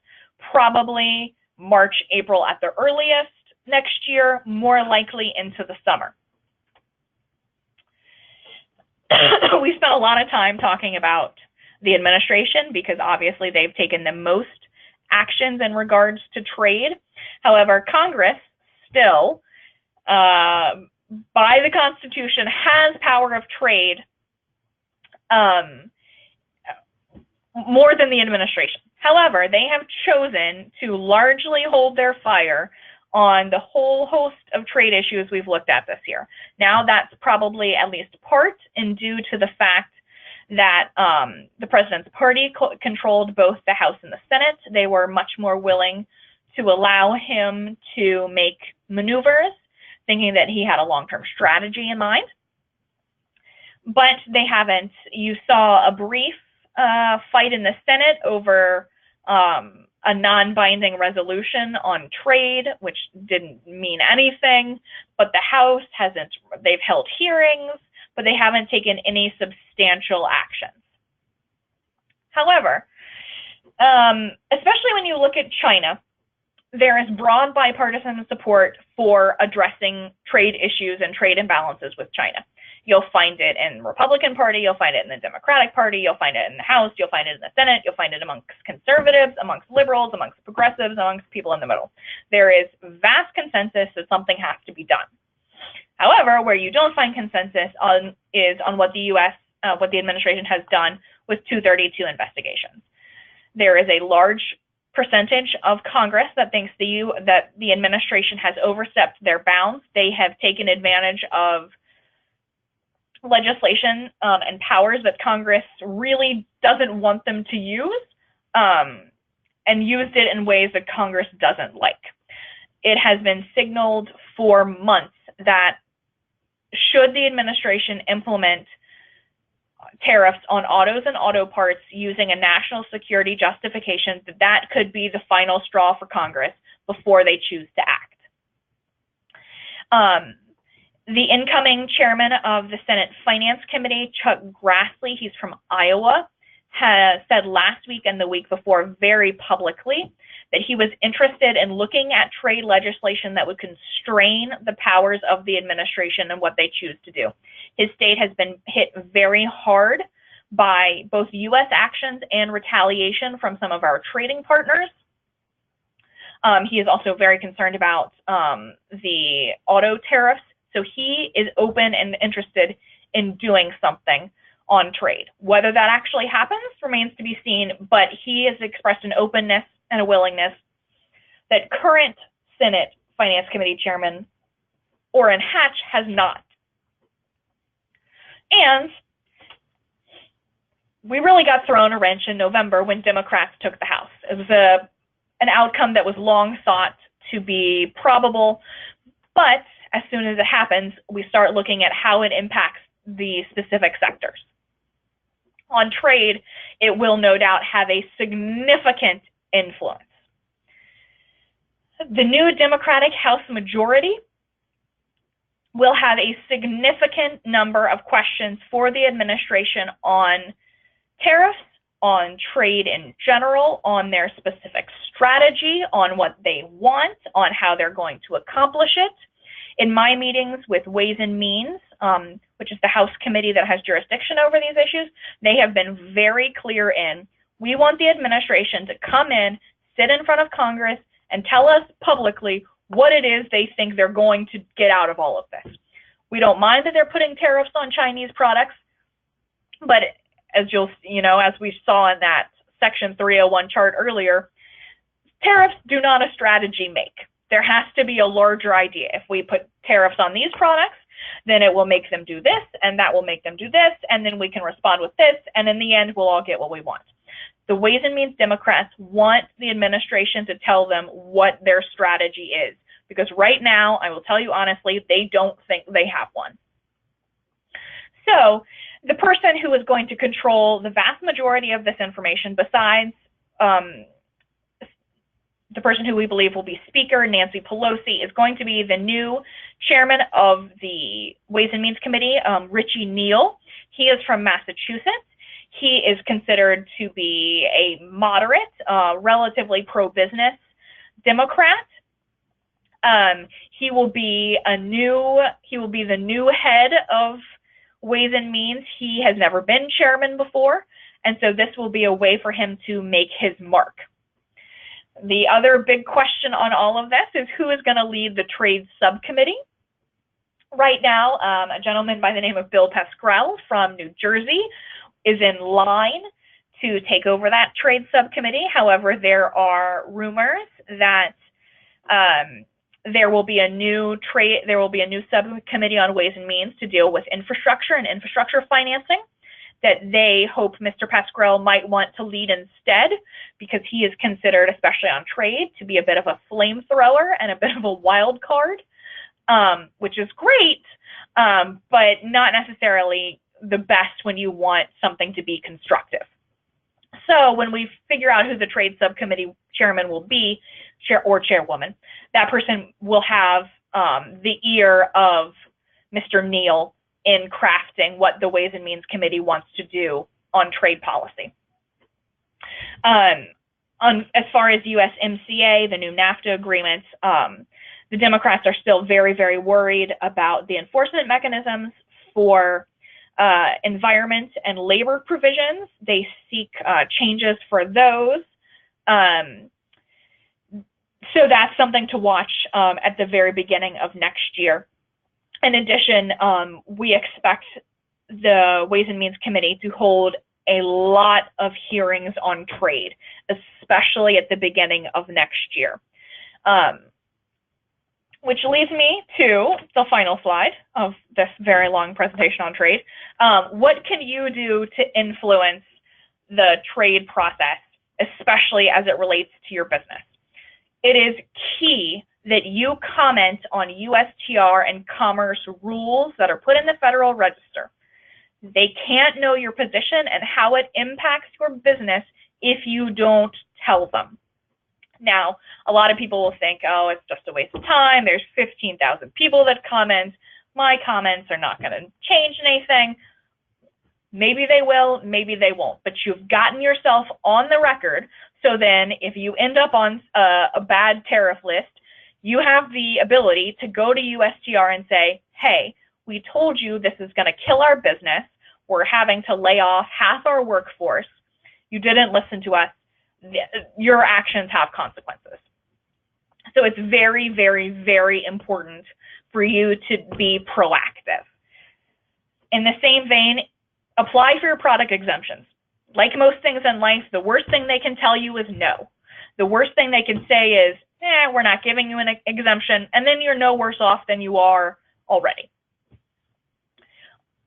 S2: probably March, April at the earliest next year, more likely into the summer. We spent a lot of time talking about the administration because obviously they've taken the most actions in regards to trade. However, Congress still, by the Constitution, has power of trade more than the administration. However, they have chosen to largely hold their fire on the whole host of trade issues we've looked at this year. Now that's probably at least part and due to the fact that the president's party controlled both the House and the Senate. They were much more willing to allow him to make maneuvers, thinking that he had a long-term strategy in mind. But they haven't. You saw a brief fight in the Senate over a non-binding resolution on trade, which didn't mean anything, but the House hasn't, they've held hearings, but they haven't taken any substantial actions. However, especially when you look at China, there is broad bipartisan support for addressing trade issues and trade imbalances with China. You'll find it in the Republican Party, you'll find it in the Democratic Party, you'll find it in the House, you'll find it in the Senate, you'll find it amongst conservatives, amongst liberals, amongst progressives, amongst people in the middle. There is vast consensus that something has to be done. However, where you don't find consensus is on what the what the administration has done with 232 investigations. There is a large percentage of Congress that thinks that the administration has overstepped their bounds. They have taken advantage of legislation and powers that Congress really doesn't want them to use, and used it in ways that Congress doesn't like. It has been signaled for months that should the administration implement tariffs on autos and auto parts using a national security justification, that could be the final straw for Congress before they choose to act. The incoming chairman of the Senate Finance Committee, Chuck Grassley, he's from Iowa, has said last week and the week before very publicly that he was interested in looking at trade legislation that would constrain the powers of the administration and what they choose to do. His state has been hit very hard by both U.S. actions and retaliation from some of our trading partners. He is also very concerned about the auto tariffs. So he is open and interested in doing something on trade. Whether that actually happens remains to be seen, but he has expressed an openness and a willingness that current Senate Finance Committee Chairman Orrin Hatch has not. And we really got thrown a wrench in November when Democrats took the House. It was an outcome that was long thought to be probable, but as soon as it happens, we start looking at how it impacts the specific sectors. On trade, it will no doubt have a significant influence. The new Democratic House majority will have a significant number of questions for the administration on tariffs, on trade in general, on their specific strategy, on what they want, on how they're going to accomplish it. In my meetings with Ways and Means, which is the House committee that has jurisdiction over these issues, they have been very clear in, we want the administration to come in, sit in front of Congress, and tell us publicly what it is they think they're going to get out of all of this. We don't mind that they're putting tariffs on Chinese products, but as as we saw in that Section 301 chart earlier, tariffs do not a strategy make. There has to be a larger idea. If we put tariffs on these products, then it will make them do this, and that will make them do this, and then we can respond with this, and in the end, we'll all get what we want. The Ways and Means Democrats want the administration to tell them what their strategy is, because right now, I will tell you honestly, they don't think they have one. So the person who is going to control the vast majority of this information, besides the person who we believe will be Speaker, Nancy Pelosi, is going to be the new chairman of the Ways and Means Committee, Richie Neal. He is from Massachusetts. He is considered to be a moderate, relatively pro-business Democrat. He will be the new head of Ways and Means. He has never been chairman before, and so this will be a way for him to make his mark. The other big question on all of this is who is going to lead the trade subcommittee. Right now, a gentleman by the name of Bill Pascrell from New Jersey is in line to take over that trade subcommittee. However, there are rumors that there will be a new subcommittee on Ways and Means to deal with infrastructure and infrastructure financing that they hope Mr. Pascrell might want to lead instead, because he is considered, especially on trade, to be a bit of a flamethrower and a bit of a wild card, which is great, but not necessarily the best when you want something to be constructive. So when we figure out who the trade subcommittee chairman will be, or chairwoman, that person will have the ear of Mr. Neal in crafting what the Ways and Means Committee wants to do on trade policy. As far as USMCA, the new NAFTA agreement, the Democrats are still very, very worried about the enforcement mechanisms for environment and labor provisions. They seek changes for those. So that's something to watch at the very beginning of next year. In addition, we expect the Ways and Means Committee to hold a lot of hearings on trade, especially at the beginning of next year. Which leads me to the final slide of this very long presentation on trade. What can you do to influence the trade process, especially as it relates to your business? It is key that you comment on USTR and commerce rules that are put in the Federal Register. They can't know your position and how it impacts your business if you don't tell them. Now, a lot of people will think, oh, it's just a waste of time. There's 15,000 people that comment. My comments are not going to change anything. Maybe they will, maybe they won't. But you've gotten yourself on the record. So then if you end up on a bad tariff list, you have the ability to go to USTR and say, hey, we told you this is going to kill our business. We're having to lay off half our workforce. You didn't listen to us. Your actions have consequences. So it's very, very, very important for you to be proactive. In the same vein, apply for your product exemptions. Like most things in life, the worst thing they can tell you is no. The worst thing they can say is, we're not giving you an exemption, and then you're no worse off than you are already.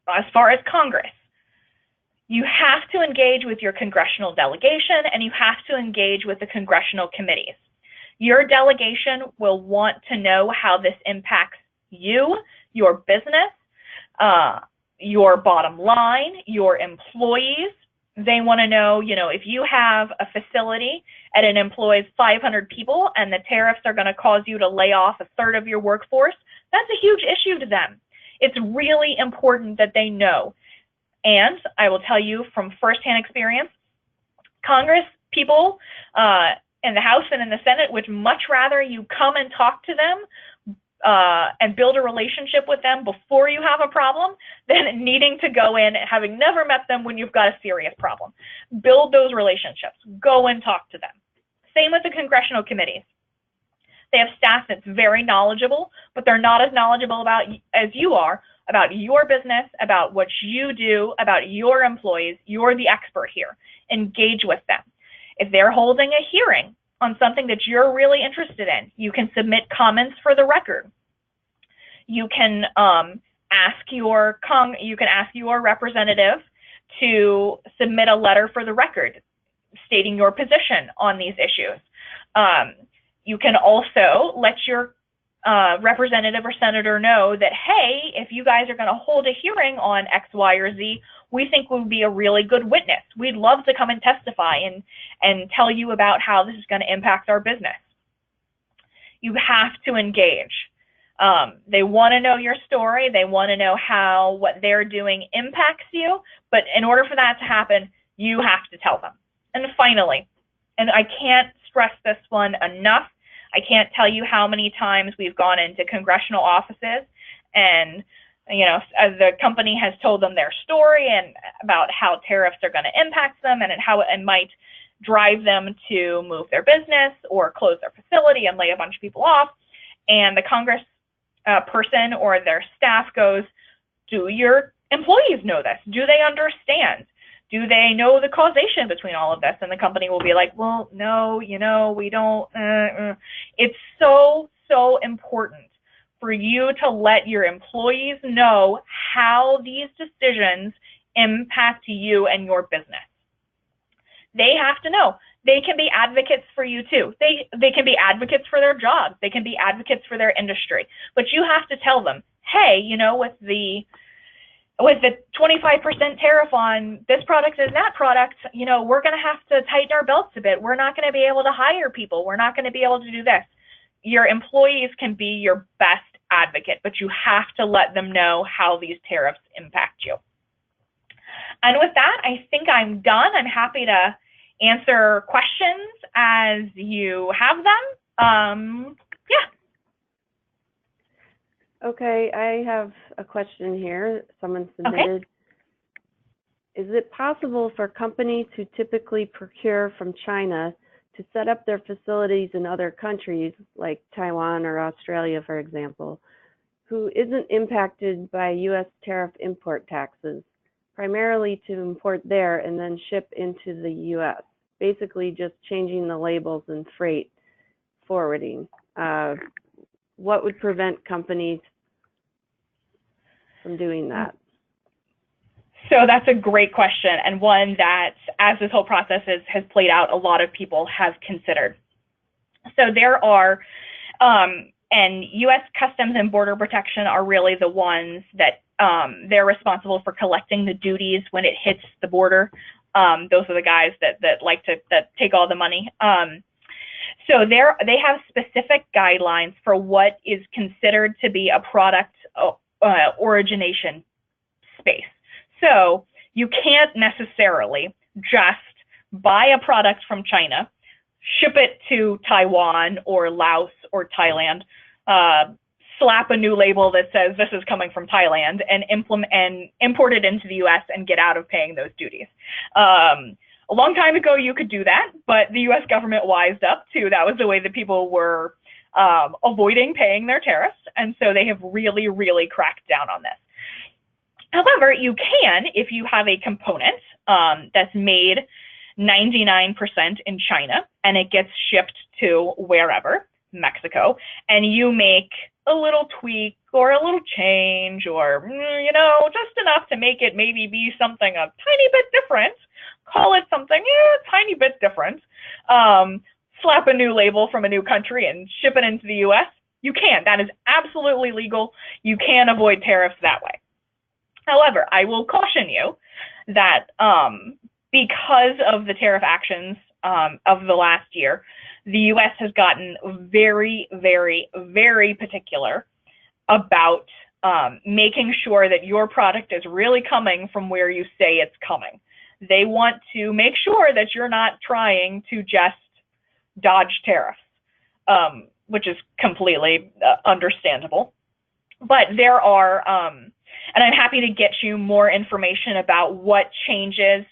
S2: As far as Congress, you have to engage with your congressional delegation, and you have to engage with the congressional committees. Your delegation will want to know how this impacts you, your business, your bottom line, your employees. They want to know, if you have a facility and it employs 500 people and the tariffs are going to cause you to lay off a third of your workforce, that's a huge issue to them. It's really important that they know. And I will tell you from firsthand experience, Congress people in the House and in the Senate would much rather you come and talk to them and build a relationship with them before you have a problem than needing to go in and having never met them when you've got a serious problem. Build those relationships. Go and talk to them. Same with the congressional committees. They have staff that's very knowledgeable, but they're not as knowledgeable as you are about your business, about what you do, about your employees. You're the expert here. Engage with them. If they're holding a hearing on something that you're really interested in, you can submit comments for the record. You can ask your representative to submit a letter for the record stating your position on these issues. You can also let your representative or senator know that, hey, if you guys are going to hold a hearing on X, Y, or Z, we think would be a really good witness. We'd love to come and testify and tell you about how this is going to impact our business. You have to engage. They want to know your story. They want to know how what they're doing impacts you. But in order for that to happen, you have to tell them. And finally, and I can't stress this one enough, I can't tell you how many times we've gone into congressional offices and, you know, the company has told them their story and about how tariffs are going to impact them and how it might drive them to move their business or close their facility and lay a bunch of people off. And the Congress person or their staff goes, do your employees know this? Do they understand? Do they know the causation between all of this? And the company will be like, well, no, you know, we don't. It's so, so important for you to let your employees know how these decisions impact you and your business. They have to know. They can be advocates for you too. They can be advocates for their jobs. They can be advocates for their industry. But you have to tell them, hey, you know, with the 25% tariff on this product and that product, you know, we're going to have to tighten our belts a bit. We're not going to be able to hire people. We're not going to be able to do this. Your employees can be your best advocate, but you have to let them know how these tariffs impact you. And with that, I think I'm done. I'm happy to answer questions as you have them. Yeah.
S1: Okay, I have a question here. Someone submitted. Okay. Is it possible for companies who typically procure from China to set up their facilities in other countries, like Taiwan or Australia, for example, who isn't impacted by U.S. tariff import taxes, primarily to import there and then ship into the U.S., basically just changing the labels and freight forwarding? What would prevent companies from doing that?
S2: So that's a great question, and one that, as this whole process has played out, a lot of people have considered. So there are, and U.S. Customs and Border Protection are really the ones that they're responsible for collecting the duties when it hits the border. Those are the guys that take all the money. So they have specific guidelines for what is considered to be a product origination space. So you can't necessarily just buy a product from China, ship it to Taiwan or Laos or Thailand, slap a new label that says this is coming from Thailand, and import it into the U.S. and get out of paying those duties. A long time ago, you could do that, but the U.S. government wised up to that was the way that people were avoiding paying their tariffs, and so they have really, really cracked down on this. However, you can, if you have a component that's made 99% in China and it gets shipped to wherever, Mexico, and you make a little tweak or a little change or, you know, just enough to make it maybe be something a tiny bit different, call it something a tiny bit different, slap a new label from a new country and ship it into the U.S., you can. That is absolutely legal. You can avoid tariffs that way. However, I will caution you that because of the tariff actions of the last year, the U.S. has gotten very, very, very particular about making sure that your product is really coming from where you say it's coming. They want to make sure that you're not trying to just dodge tariffs, which is completely understandable. But there are, and I'm happy to get you more information about what changes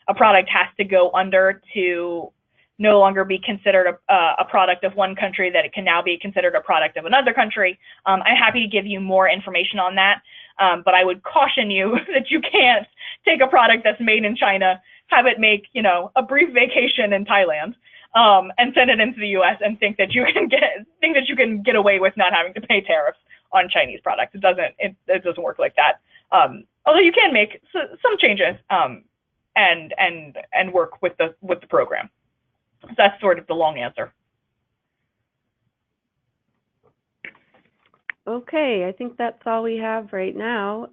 S2: a product has to go under to no longer be considered a product of one country, that it can now be considered a product of another country. I'm happy to give you more information on that, but I would caution you that you can't take a product that's made in China, have it make, you know, a brief vacation in Thailand, and send it into the U.S. and think that you can get away with not having to pay tariffs on Chinese products. It doesn't work like that. Although you can make some changes and work with the program. So that's sort of the long answer.
S1: Okay, I think that's all we have right now.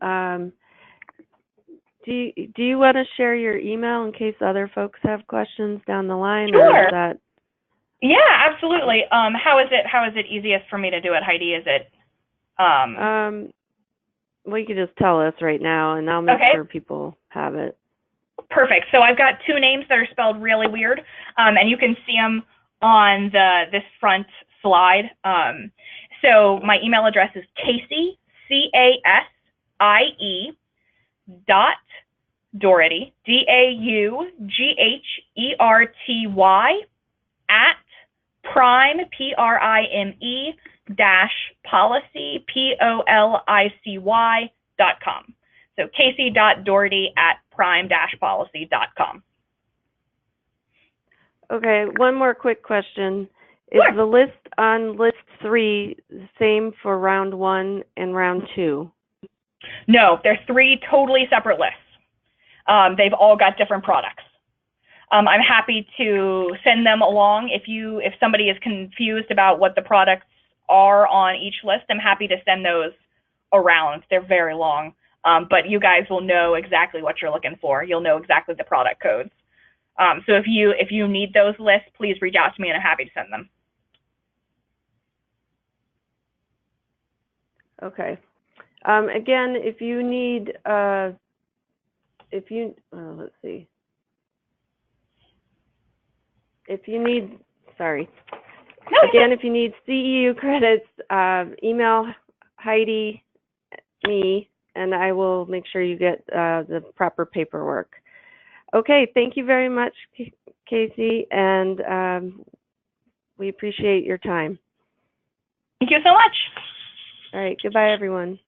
S1: Do you want to share your email in case other folks have questions down the line?
S2: Sure.
S1: Or is that...
S2: Yeah, absolutely. How is it easiest for me to do it, Heidi? Is it
S1: well, you could just tell us right now, and I'll make sure people have it.
S2: Perfect. So I've got two names that are spelled really weird, and you can see them on this front slide. So my email address is Casey, C-A-S-I-E, Dougherty, D-A-U-G-H-E-R-T-Y, at prime, P-R-I-M-E, policy, P-O-L-I-C-Y.com. So Casey.Dougherty at prime-policy.com.
S1: Okay, one more quick question. Is the list on list 3 the same for round 1 and round 2?
S2: No, they're 3 totally separate lists. They've all got different products. I'm happy to send them along. If somebody is confused about what the products are on each list, I'm happy to send those around. They're very long, but you guys will know exactly what you're looking for. You'll know exactly the product codes. So if you need those lists, please reach out to me, and I'm happy to send them.
S1: Okay. Again, if you need, let's see. If you need, sorry. Again, if you need CEU credits, email Heidi, me, and I will make sure you get the proper paperwork. Okay, thank you very much, Casey, and we appreciate your time.
S2: Thank you so much.
S1: All right, goodbye, everyone.